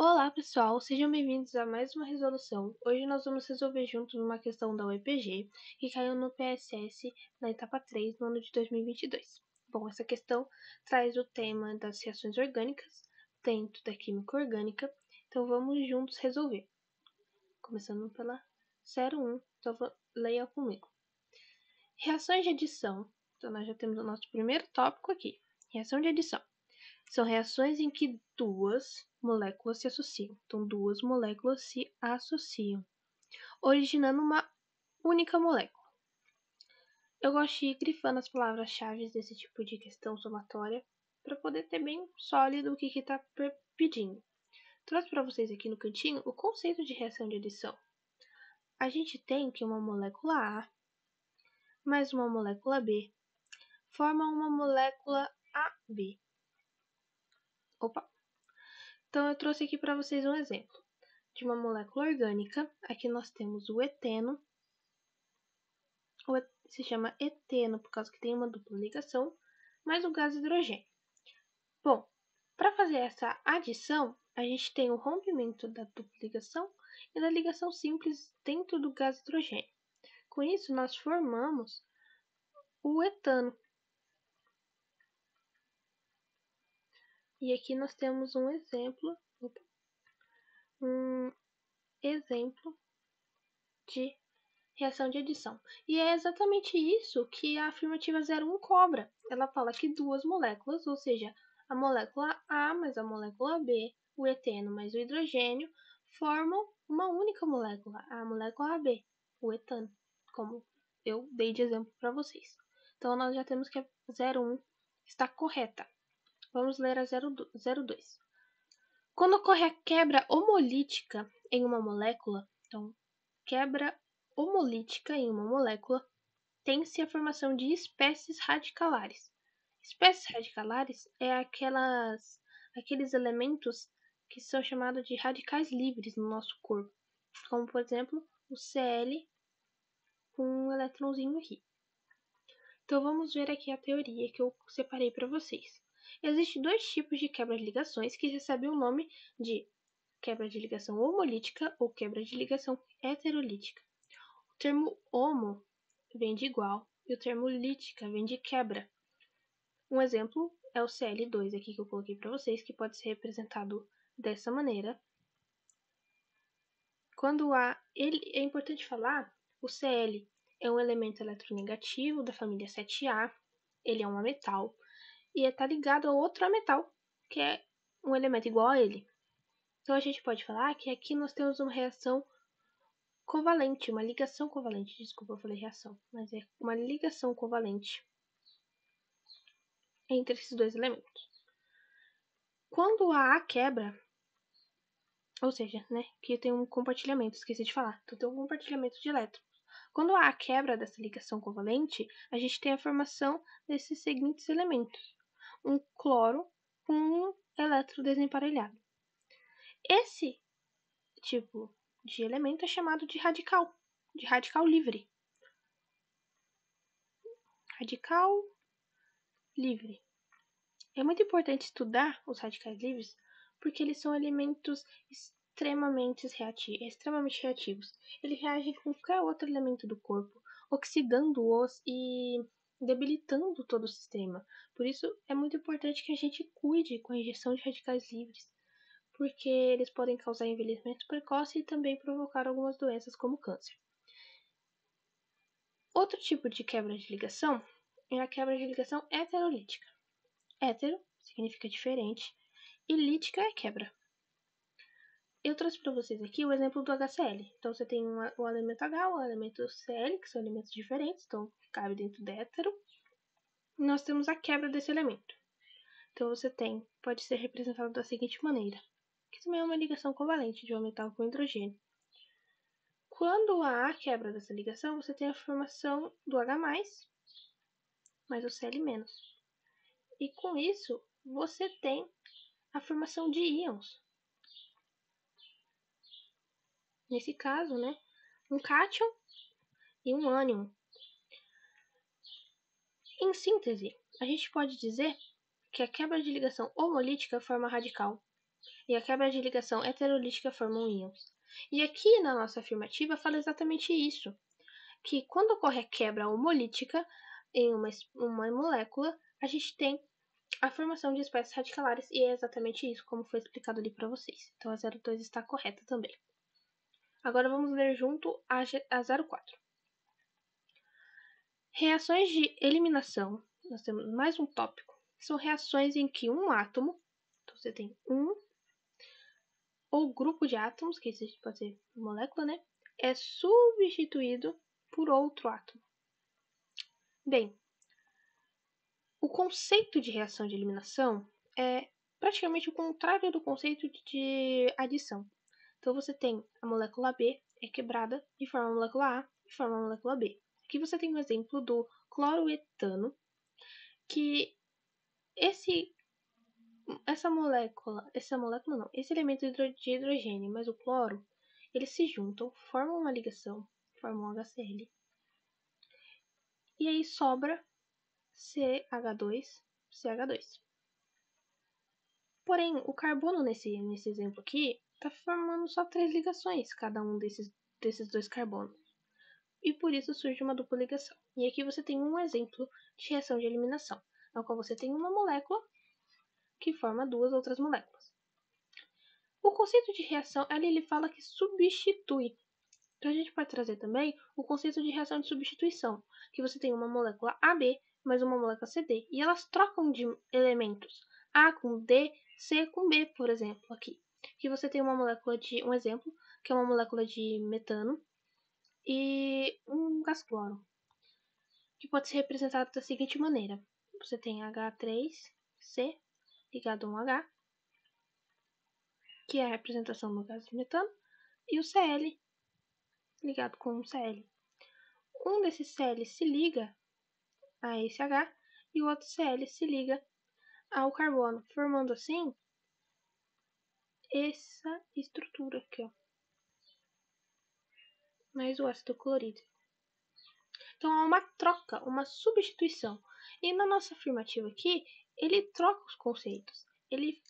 Olá, pessoal, sejam bem-vindos a mais uma resolução. Hoje nós vamos resolver juntos uma questão da UEPG que caiu no PSS na etapa 3 no ano de 2022. Bom, essa questão traz o tema das reações orgânicas dentro da química orgânica, então vamos juntos resolver. Começando pela 01, então leia comigo. Reações de adição. Então nós já temos o nosso primeiro tópico aqui. Reação de adição. São reações em que duas moléculas se associam. Então, duas moléculas se associam, originando uma única molécula. Eu gosto de ir grifando as palavras-chave desse tipo de questão somatória para poder ter bem sólido o que está pedindo. Trouxe para vocês aqui no cantinho o conceito de reação de adição. A gente tem que uma molécula A mais uma molécula B formam uma molécula AB. Então, eu trouxe aqui para vocês um exemplo de uma molécula orgânica. Aqui nós temos o eteno. Se chama eteno por causa que tem uma dupla ligação, mais o gás hidrogênio. Bom, para fazer essa adição, a gente tem o rompimento da dupla ligação e da ligação simples dentro do gás hidrogênio. Com isso, nós formamos o etano. E aqui nós temos um exemplo de reação de adição. E é exatamente isso que a afirmativa 01 cobra. Ela fala que duas moléculas, ou seja, a molécula A mais a molécula B, o eteno mais o hidrogênio, formam uma única molécula, a molécula AB, o etano, como eu dei de exemplo para vocês. Então, nós já temos que a 01 está correta. Vamos ler a 02. Quando ocorre a quebra homolítica em uma molécula, então, quebra homolítica em uma molécula, tem-se a formação de espécies radicalares. Espécies radicalares é aqueles elementos que são chamados de radicais livres no nosso corpo, como, por exemplo, o Cl com um eletrãozinho aqui. Então, vamos ver aqui a teoria que eu separei para vocês. Existem dois tipos de quebra de ligações que recebem o nome de quebra de ligação homolítica ou quebra de ligação heterolítica. O termo homo vem de igual e o termo lítica vem de quebra. Um exemplo é o Cl2 aqui que eu coloquei para vocês, que pode ser representado dessa maneira. Quando é importante falar, o Cl é um elemento eletronegativo da família 7A, ele é um ametal e está ligado a outro ametal, que é um elemento igual a ele. Então a gente pode falar que aqui nós temos uma reação covalente, uma ligação covalente, desculpa, eu falei reação, mas é uma ligação covalente entre esses dois elementos. Quando a A quebra, ou seja, né, que tem um compartilhamento, esqueci de falar, então tem um compartilhamento de elétrons. Quando a A quebra dessa ligação covalente, a gente tem a formação desses seguintes elementos: um cloro com um elétron desemparelhado. Esse tipo de elemento é chamado de radical livre. Radical livre. É muito importante estudar os radicais livres porque eles são elementos extremamente reativos. Eles reagem com qualquer outro elemento do corpo, oxidando-os e debilitando todo o sistema. Por isso, é muito importante que a gente cuide com a injeção de radicais livres, porque eles podem causar envelhecimento precoce e também provocar algumas doenças como câncer. Outro tipo de quebra de ligação é a quebra de ligação heterolítica. Hétero significa diferente e lítica é quebra. Eu trouxe para vocês aqui o exemplo do HCl. Então, você tem o elemento H, o elemento Cl, que são elementos diferentes, então cabe dentro do hétero. E nós temos a quebra desse elemento. Então, pode ser representado da seguinte maneira, que também é uma ligação covalente de um metal com hidrogênio. Quando a A quebra dessa ligação, você tem a formação do H+, mais o Cl-. E com isso, você tem a formação de íons. Nesse caso, né, um cátion e um ânion. Em síntese, a gente pode dizer que a quebra de ligação homolítica forma radical E a quebra de ligação heterolítica formam íons. E aqui na nossa afirmativa fala exatamente isso, que quando ocorre a quebra homolítica em uma molécula, a gente tem a formação de espécies radicalares, e é exatamente isso, como foi explicado ali para vocês. Então a 02 está correta também. Agora vamos ler junto a 04. Reações de eliminação, nós temos mais um tópico, são reações em que um átomo, então você tem um ou grupo de átomos, que isso pode ser molécula, né? É substituído por outro átomo. Bem, o conceito de reação de eliminação é praticamente o contrário do conceito de adição. Então você tem a molécula B é quebrada e forma a molécula A e forma a molécula B. Aqui você tem um exemplo do cloroetano, que esse elemento de hidrogênio mais o cloro, eles se juntam, formam uma ligação, formam um HCl. E aí sobra CH2, CH2. Porém, o carbono nesse exemplo aqui está formando só 3 ligações, cada um desses 2 carbonos. E por isso surge uma dupla ligação. E aqui você tem um exemplo de reação de eliminação, na qual você tem uma molécula que forma 2 outras moléculas. O conceito de reação, ele fala que substitui. Então a gente pode trazer também o conceito de reação de substituição, que você tem uma molécula AB mais uma molécula CD, e elas trocam de elementos, A com D, C com B, por exemplo, aqui. Que você tem uma molécula de, um exemplo, que é uma molécula de metano e um gás cloro, que pode ser representado da seguinte maneira. Você tem H3C ligado a um H, que é a representação do gás de metano, e o Cl ligado com um Cl. Um desses Cl se liga a esse H e o outro Cl se liga ao carbono, formando assim essa estrutura aqui, ó. Mais o ácido clorídrico. Então há uma troca, uma substituição. E na nossa afirmativa aqui, ele troca os conceitos. Ele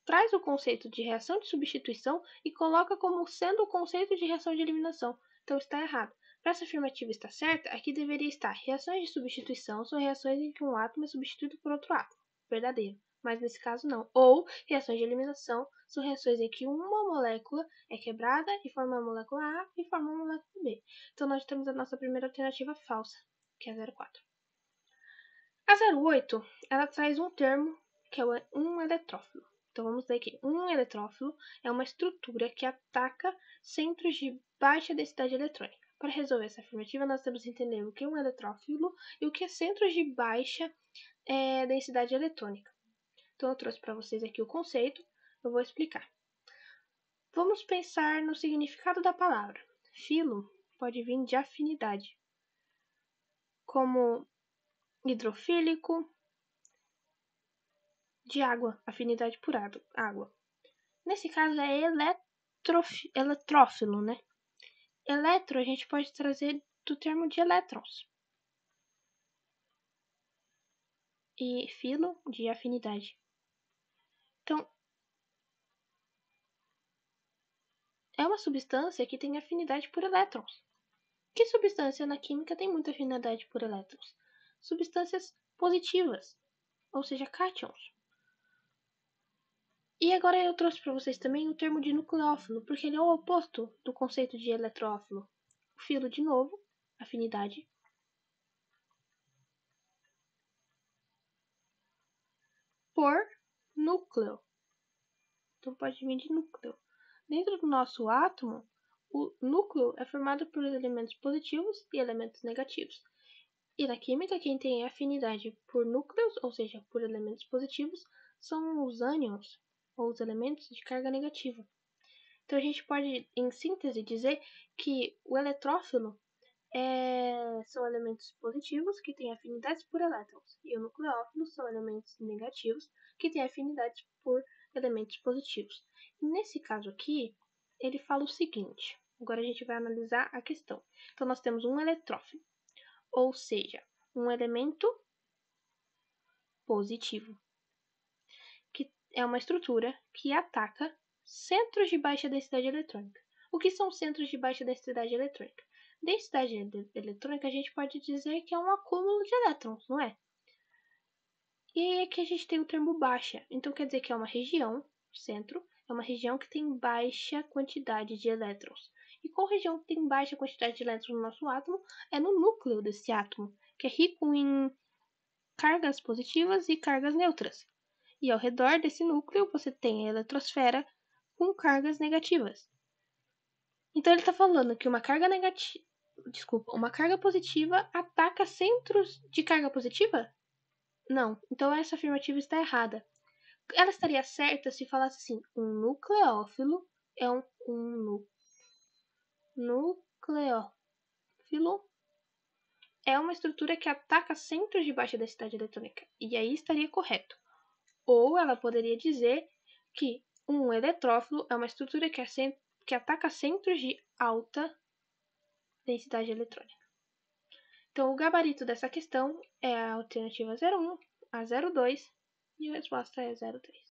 traz o conceito de reação de substituição e coloca como sendo o conceito de reação de eliminação. Então está errado. Para essa afirmativa estar certa, aqui deveria estar: reações de substituição são reações em que um átomo é substituído por outro átomo. Verdadeiro. Mas nesse caso não. Ou reações de eliminação são reações em que uma molécula é quebrada e forma a molécula A e forma a molécula B. Então nós temos a nossa primeira alternativa falsa, que é a 04. A 08, ela traz um termo que é um eletrófilo. Então vamos ver aqui. Um eletrófilo é uma estrutura que ataca centros de baixa densidade eletrônica. Para resolver essa afirmativa, nós temos que entender o que é um eletrófilo e o que é centros de baixa densidade eletrônica. Então eu trouxe para vocês aqui o conceito, eu vou explicar. Vamos pensar no significado da palavra. Filo pode vir de afinidade, como hidrofílico, de água, afinidade por água. Nesse caso é eletrófilo, né? Eletro a gente pode trazer do termo de elétrons. E filo de afinidade. Então, é uma substância que tem afinidade por elétrons. Que substância na química tem muita afinidade por elétrons? Substâncias positivas, ou seja, cátions. E agora eu trouxe para vocês também o termo de nucleófilo, porque ele é o oposto do conceito de eletrófilo. O filo, de novo, afinidade. Por núcleo. Então pode vir de núcleo. Dentro do nosso átomo, o núcleo é formado por elementos positivos e elementos negativos. E na química, quem tem afinidade por núcleos, ou seja, por elementos positivos, são os ânions, ou os elementos de carga negativa. Então a gente pode, em síntese, dizer que o eletrófilo são elementos positivos que têm afinidades por elétrons, e o nucleófilo são elementos negativos que têm afinidades por elementos positivos. Nesse caso aqui, ele fala o seguinte, agora a gente vai analisar a questão. Então nós temos um eletrófilo, ou seja, um elemento positivo, que é uma estrutura que ataca centros de baixa densidade eletrônica. O que são centros de baixa densidade eletrônica? Densidade eletrônica a gente pode dizer que é um acúmulo de elétrons, não é? E aí aqui a gente tem o termo baixa, então quer dizer que é uma região, centro, é uma região que tem baixa quantidade de elétrons. E qual região que tem baixa quantidade de elétrons no nosso átomo? É no núcleo desse átomo, que é rico em cargas positivas e cargas neutras. E ao redor desse núcleo você tem a eletrosfera com cargas negativas. Então ele está falando que uma carga negativa, uma carga positiva ataca centros de carga positiva? Não, então essa afirmativa está errada. Ela estaria certa se falasse assim: um nucleófilo é nucleófilo é uma estrutura que ataca centros de baixa densidade eletrônica. E aí estaria correto. Ou ela poderia dizer que um eletrófilo é uma estrutura que ataca centros de alta densidade eletrônica. Então, o gabarito dessa questão é a alternativa 01, a 02 e a resposta é 03.